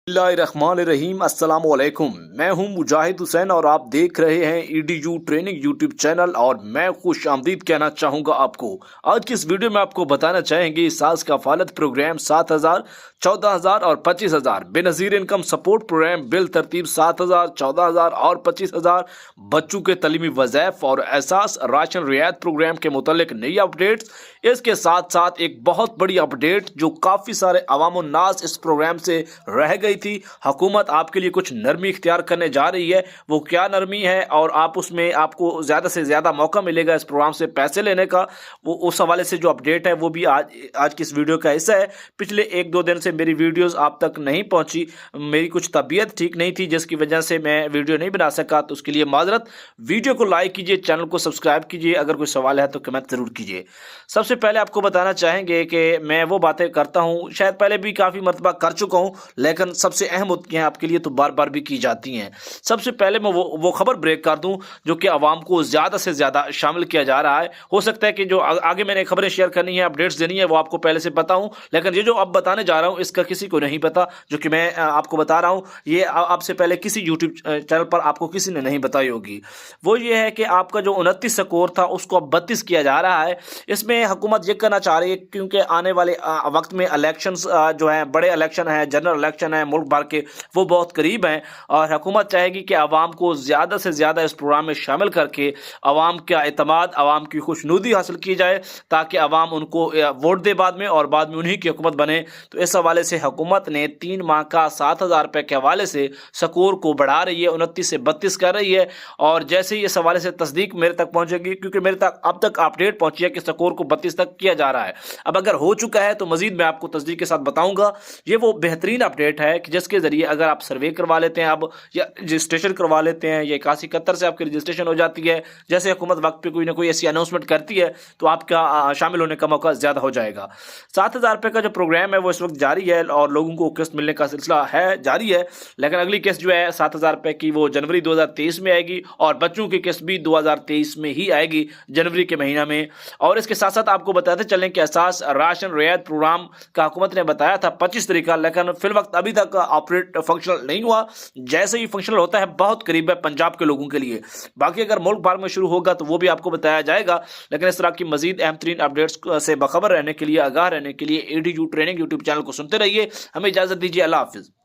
बिस्मिल्लाहिर्रहमानिर्रहीम। अस्सलाम वालेकुम। मैं हूं मुजाहिद हुसैन और आप देख रहे हैं ईडीयू ट्रेनिंग यूट्यूब चैनल और मैं खुश आमदीद कहना चाहूँगा आपको। आज की इस वीडियो में आपको बताना चाहेंगे सास कफालत प्रोग्राम 7,000, 14,000 और 25,000, बेनज़ीर इनकम सपोर्ट प्रोग्राम बिल तरतीब 7,000, 14,000 और 25,000, बच्चों के तलीमी वज़ाइफ और एहसास राशन रियायत प्रोग्राम के मुतल्लिक नई अपडेट्स। इसके साथ साथ एक बहुत बड़ी अपडेट जो काफ़ी सारे अवाम उन नास इस प्रोग्राम से रह गई थी। हुकूमत आपके लिए कुछ नरमी इख्तियार करने जा रही है। वो क्या नरमी है और आप उसमें आपको ज़्यादा से ज़्यादा मौका मिलेगा इस प्रोग्राम से पैसे लेने का, वो उस हवाले से जो अपडेट है वो भी आज की इस वीडियो का हिस्सा है। पिछले 1-2 दिन से मेरी वीडियोस आप तक नहीं पहुंची, मेरी कुछ तबीयत ठीक नहीं थी जिसकी वजह से मैं वीडियो नहीं बना सका, तो उसके लिए माजरत। वीडियो को लाइक कीजिए, चैनल को सब्सक्राइब कीजिए, अगर कोई सवाल है तो कमेंट ज़रूर कीजिए। सबसे पहले आपको बताना चाहेंगे कि मैं वो बातें करता हूँ, शायद पहले भी काफ़ी मरतबा कर चुका हूँ, लेकिन सबसे अहम होती हैं आपके लिए तो बार बार भी की जाती हैं। सबसे पहले मैं वो खबर ब्रेक कर दूं जो कि आवाम को ज़्यादा से ज़्यादा शामिल किया जा रहा है। हो सकता है कि जो आगे मैंने खबरें शेयर करनी है, अपडेट्स देनी है, वो आपको पहले से पता हूं, लेकिन ये जो अब बताने जा रहा हूं इसका किसी को नहीं पता। जो कि मैं आपको बता रहा हूं, ये आपसे पहले किसी यूट्यूब चैनल पर आपको किसी ने नहीं बताई होगी। वो ये है कि आपका जो 29 स्कोर था उसको अब 32 किया जा रहा है। इसमें हुकूमत ये करना चाह रही है क्योंकि आने वाले वक्त में इलेक्शंस जो हैं, बड़े इलेक्शन हैं, जनरल इलेक्शन है मुल्क भर के, वो बहुत करीब हैं और हुकूमत चाहेगी कि आवाम को ज़्यादा से ज़्यादा इस प्रोग्राम में शामिल करके आवाम का एतमाद, आवाम की खुशनुदी हासिल की जाए ताकि आवाम उनको वोट दे बाद में और बाद में उन्हीं की हुकूमत बने। तो इस हवाले से हुकूमत ने 3 माह का 7,000 रुपये के हवाले से स्कोर को बढ़ा रही है, 29 से 32 कर रही है। और जैसे ही इस हवाले से तस्दीक मेरे तक पहुँचेगी, क्योंकि मेरे तक अब तक अपडेट पहुँची है कि स्कोर को 32 तक किया जा रहा है। अब अगर हो चुका है तो मज़ीद मैं आपको तस्दीक के साथ बताऊँगा। ये वो बेहतरीन अपडेट है कि जिसके ज़रिए अगर आप सर्वे करवा लेते हैं अब, या रजिस्ट्रेशन करवा लेते हैं, या 8171 से आपकी रजिस्ट्रेशन हो जाती है, जैसे हुकूमत वक्त पे कोई ना कोई ऐसी अनाउंसमेंट करती है तो आपका शामिल होने का मौका ज़्यादा हो जाएगा। 7,000 रुपये का जो प्रोग्राम है वो इस वक्त जारी है और लोगों को किस्त मिलने का सिलसिला है जारी है, लेकिन अगली किस्त जो है 7,000 रुपये की वो जनवरी 2023 में आएगी और बच्चों की किस्त भी 2023 में ही आएगी, जनवरी के महीना में। और इसके साथ साथ आपको बताते चलें कि एहसास राशन रियायत प्रोग्राम का हुकूमत ने बताया था 25 तारीख का, लेकिन फिल वक्त अभी तक ऑपरेट फंक्शनल नहीं हुआ। जैसे ही फंक्शनल होता है बहुत करीब है पंजाब के लोगों के लिए, बाकी अगर मुल्क भर में शुरू होगा तो वो भी आपको बताया जाएगा। लेकिन इस तरह की मजीद अहम तरीन अपडेट्स से बाखबर रहने के लिए, आगाह रहने के लिए ईडीयू ट्रेनिंग यूट्यूब चैनल को सुनते रहिए। हमें इजाज़त दीजिए। अल्लाह हाफिज़।